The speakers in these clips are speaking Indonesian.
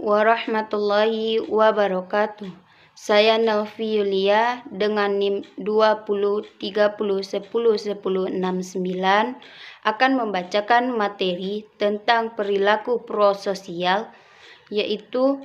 warahmatullahi wabarakatuh. Saya Nelvi Yulia dengan NIM 2030101069 akan membacakan materi tentang perilaku prososial, yaitu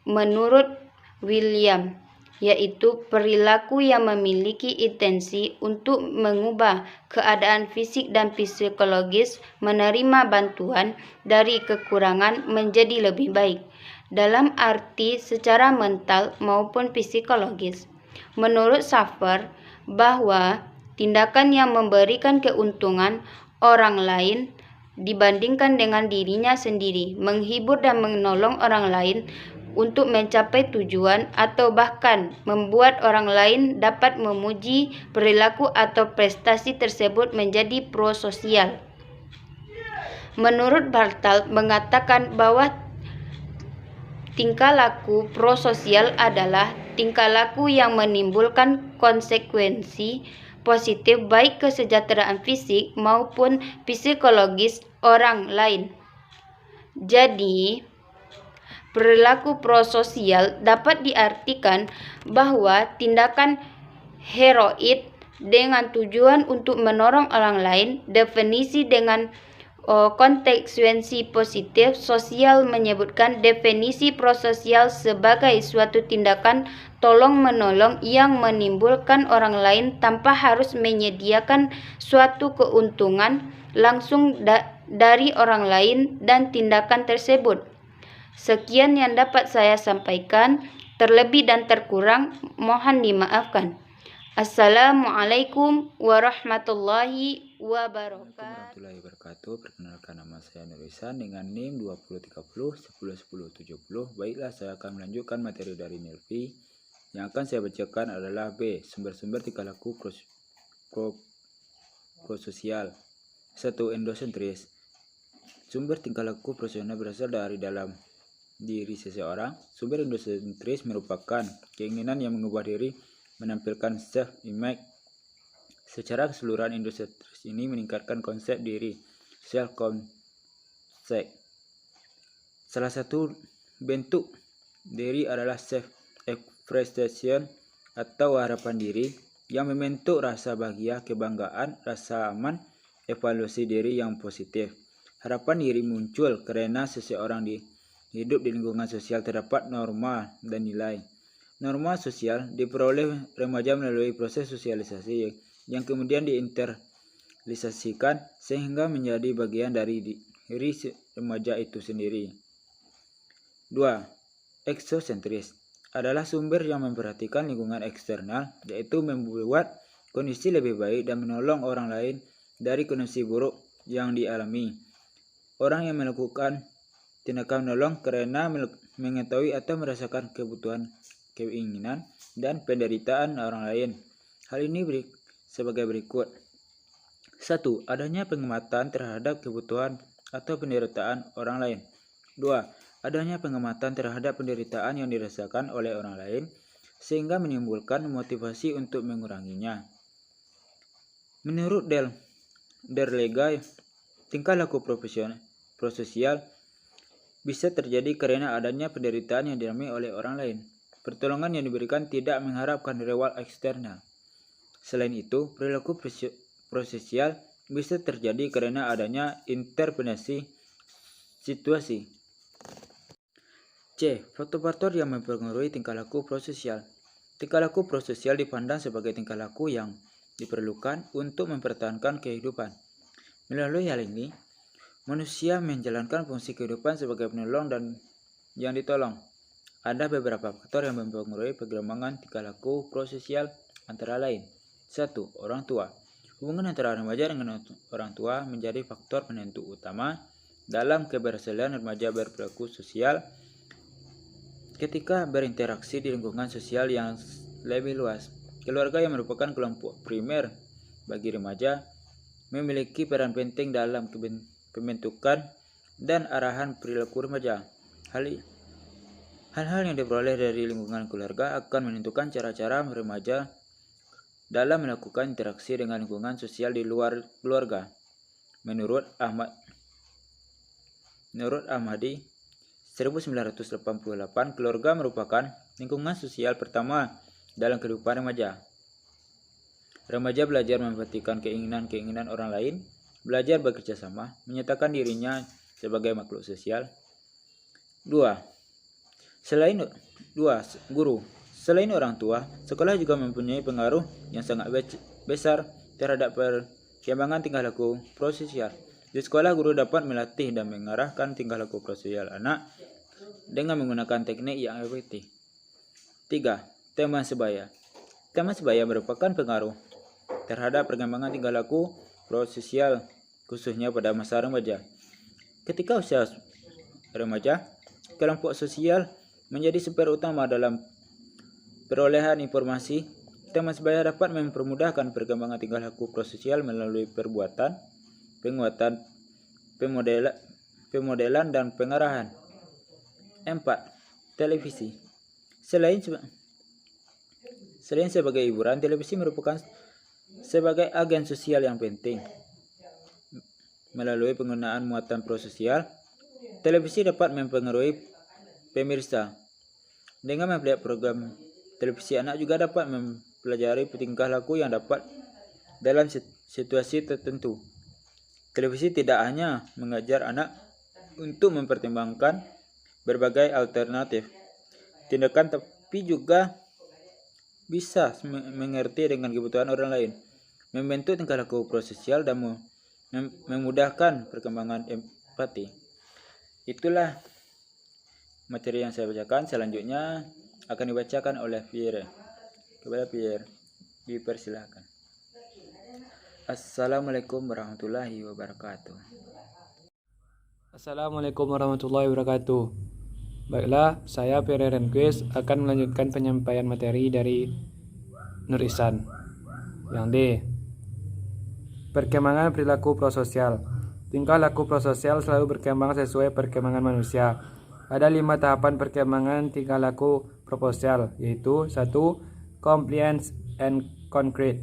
menurut William, yaitu perilaku yang memiliki intensi untuk mengubah keadaan fisik dan psikologis, menerima bantuan dari kekurangan menjadi lebih baik, dalam arti secara mental maupun psikologis. Menurut Schaeffer, bahwa tindakan yang memberikan keuntungan orang lain dibandingkan dengan dirinya sendiri, menghibur dan menolong orang lain untuk mencapai tujuan atau bahkan membuat orang lain dapat memuji perilaku atau prestasi tersebut menjadi prososial. Menurut Bartelt mengatakan bahwa tingkah laku prososial adalah tingkah laku yang menimbulkan konsekuensi positif baik kesejahteraan fisik maupun psikologis orang lain. Jadi, perilaku prososial dapat diartikan bahwa tindakan heroik dengan tujuan untuk menolong orang lain. Definisi dengan konsekuensi positif sosial menyebutkan definisi prososial sebagai suatu tindakan tolong-menolong yang menimbulkan orang lain tanpa harus menyediakan suatu keuntungan langsung dari orang lain dan tindakan tersebut. Sekian yang dapat saya sampaikan, terlebih dan terkurang mohon dimaafkan. Assalamualaikum warahmatullahi wabarakatuh. Perkenalkan, nama saya Nur Ihsan dengan NIM 2030101070. Baiklah, saya akan melanjutkan materi dari Nelvi. Yang akan saya bacakan adalah B. Sumber-sumber tingkah laku prososial. 1. Endosentris. Sumber tingkah laku prososial berasal dari dalam diri seseorang. Sumber endosentris merupakan keinginan yang mengubah diri, menampilkan self-image. Secara keseluruhan, endosentris ini meningkatkan konsep diri, self-concept. Salah satu bentuk diri adalah self-expression atau harapan diri, yang membentuk rasa bahagia, kebanggaan, rasa aman, evaluasi diri yang positif. Harapan diri muncul karena seseorang hidup di lingkungan sosial terdapat norma dan nilai. Norma sosial diperoleh remaja melalui proses sosialisasi yang kemudian diinternalisasikan sehingga menjadi bagian dari diri remaja itu sendiri. 2. Eksosentris adalah sumber yang memperhatikan lingkungan eksternal, yaitu membuat kondisi lebih baik dan menolong orang lain dari kondisi buruk yang dialami. Orang yang melakukan tindakan menolong karena mengetahui atau merasakan kebutuhan, keinginan, dan penderitaan orang lain. Hal ini sebagai berikut. 1. Adanya pengamatan terhadap kebutuhan atau penderitaan orang lain. 2. Adanya pengamatan terhadap penderitaan yang dirasakan oleh orang lain sehingga menimbulkan motivasi untuk menguranginya. Menurut Derlega, tingkah laku prososial bisa terjadi karena adanya penderitaan yang dialami oleh orang lain. Pertolongan yang diberikan tidak mengharapkan reward eksternal. Selain itu, perilaku prososial bisa terjadi karena adanya intervensi situasi. C. Faktor-faktor yang mempengaruhi tingkah laku prososial. Tingkah laku prososial dipandang sebagai tingkah laku yang diperlukan untuk mempertahankan kehidupan. Melalui hal ini, manusia menjalankan fungsi kehidupan sebagai penolong dan yang ditolong. Ada beberapa faktor yang mempengaruhi perkembangan tingkah laku prososial, antara lain. 1. Orang tua. Hubungan antara remaja dengan orang tua menjadi faktor penentu utama dalam keberhasilan remaja berperilaku sosial ketika berinteraksi di lingkungan sosial yang lebih luas. Keluarga yang merupakan kelompok primer bagi remaja memiliki peran penting dalam pembentukan dan arahan perilaku remaja. Hal-hal yang diperoleh dari lingkungan keluarga akan menentukan cara-cara remaja dalam melakukan interaksi dengan lingkungan sosial di luar keluarga. Menurut Ahmadi, 1988, keluarga merupakan lingkungan sosial pertama dalam kehidupan remaja. Remaja belajar memperhatikan keinginan-keinginan orang lain, belajar bekerja sama, menyatakan dirinya sebagai makhluk sosial. 2. Guru. Selain orang tua, sekolah juga mempunyai pengaruh yang sangat besar terhadap perkembangan tingkah laku prososial. Di sekolah, guru dapat melatih dan mengarahkan tingkah laku prososial anak dengan menggunakan teknik yang efektif. 3. Teman sebaya. Teman sebaya merupakan pengaruh terhadap perkembangan tingkah laku prososial, khususnya pada masa remaja. Ketika usia remaja, kelompok sosial menjadi sumber utama dalam perolehan informasi. Teman sebaya dapat mempermudahkan perkembangan tingkah laku prososial melalui perbuatan, penguatan, pemodelan, dan pengarahan. 4. Televisi. Selain sebagai hiburan, televisi merupakan sebagai agen sosial yang penting. Melalui penggunaan muatan prososial, televisi dapat mempengaruhi pemirsa. Dengan melihat program televisi, anak juga dapat mempelajari tingkah laku yang dapat dalam situasi tertentu. Televisi tidak hanya mengajar anak untuk mempertimbangkan berbagai alternatif tindakan, tapi juga bisa mengerti dengan kebutuhan orang lain, membentuk tingkah laku prososial, dan memudahkan perkembangan empati. Itulah materi yang saya bacakan. Selanjutnya akan dibacakan oleh Pierre. Kepada Pierre, dipersilahkan. Assalamualaikum warahmatullahi wabarakatuh. Assalamualaikum warahmatullahi wabarakatuh. Baiklah, saya Pierre Renquist akan melanjutkan penyampaian materi dari Nur Ihsan. Yang D. Perkembangan perilaku prososial. Tingkah laku prososial selalu berkembang sesuai perkembangan manusia. Ada 5 tahapan perkembangan tingkah laku prososial, yaitu 1. Compliance and concrete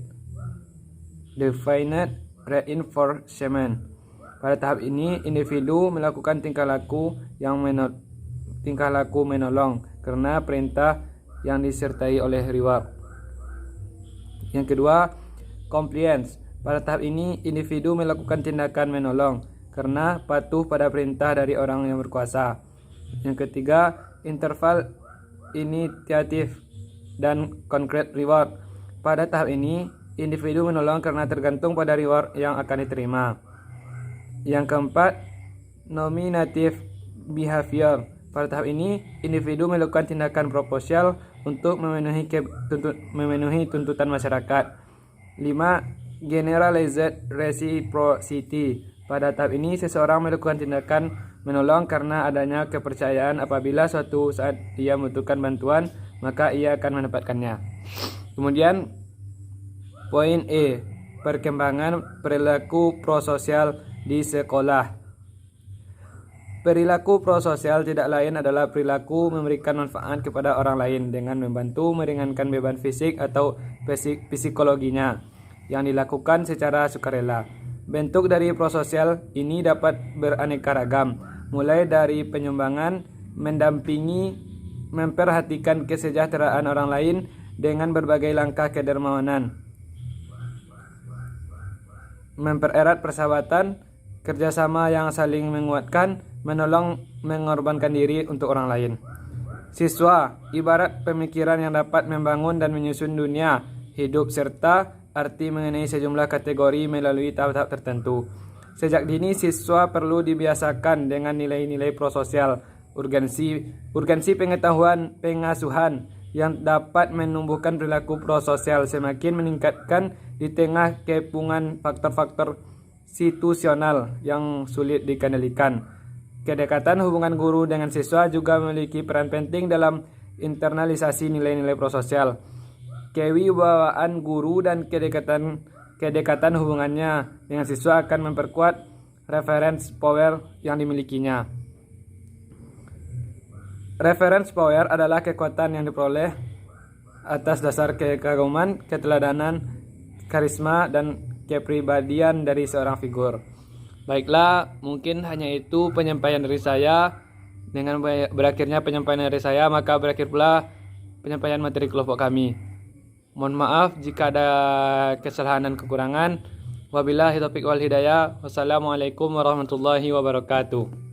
defined reinforcement. Pada tahap ini, individu melakukan tingkah laku menolong karena perintah yang disertai oleh reward. Yang kedua, compliance. Pada tahap ini, individu melakukan tindakan menolong karena patuh pada perintah dari orang yang berkuasa. Yang ketiga, interval initiative dan concrete reward. Pada tahap ini, individu menolong karena tergantung pada reward yang akan diterima. Yang keempat, nominative behavior. Pada tahap ini, individu melakukan tindakan proposial untuk memenuhi tuntutan masyarakat. 5. Generalized reciprocity. Pada tahap ini, seseorang melakukan tindakan menolong karena adanya kepercayaan apabila suatu saat ia membutuhkan bantuan, maka ia akan mendapatkannya. Kemudian, poin E. Perkembangan perilaku prososial di sekolah. Perilaku prososial tidak lain adalah perilaku memberikan manfaat kepada orang lain dengan membantu meringankan beban fisik atau psikologinya yang dilakukan secara sukarela. Bentuk dari prososial ini dapat beraneka ragam, mulai dari penyumbangan, mendampingi, memperhatikan kesejahteraan orang lain dengan berbagai langkah kedermawanan, mempererat persahabatan, kerjasama yang saling menguatkan, menolong, mengorbankan diri untuk orang lain. Siswa ibarat pemikiran yang dapat membangun dan menyusun dunia hidup serta arti mengenai sejumlah kategori melalui tahap-tahap tertentu. Sejak dini siswa perlu dibiasakan dengan nilai-nilai prososial, urgensi pengetahuan pengasuhan yang dapat menumbuhkan perilaku prososial semakin meningkatkan di tengah kepungan faktor-faktor situasional yang sulit dikendalikan. Kedekatan hubungan guru dengan siswa juga memiliki peran penting dalam internalisasi nilai-nilai prososial. Kewibawaan guru dan kedekatan hubungannya dengan siswa akan memperkuat reference power yang dimilikinya. Reference power adalah kekuatan yang diperoleh atas dasar kekaguman, keteladanan, karisma, dan kepribadian dari seorang figur. Baiklah, mungkin hanya itu penyampaian dari saya. Dengan berakhirnya penyampaian dari saya, maka berakhir pula penyampaian materi kelompok kami. Mohon maaf jika ada kesalahan dan kekurangan. Wabillahi taufiq wal hidayah. Wassalamualaikum warahmatullahi wabarakatuh.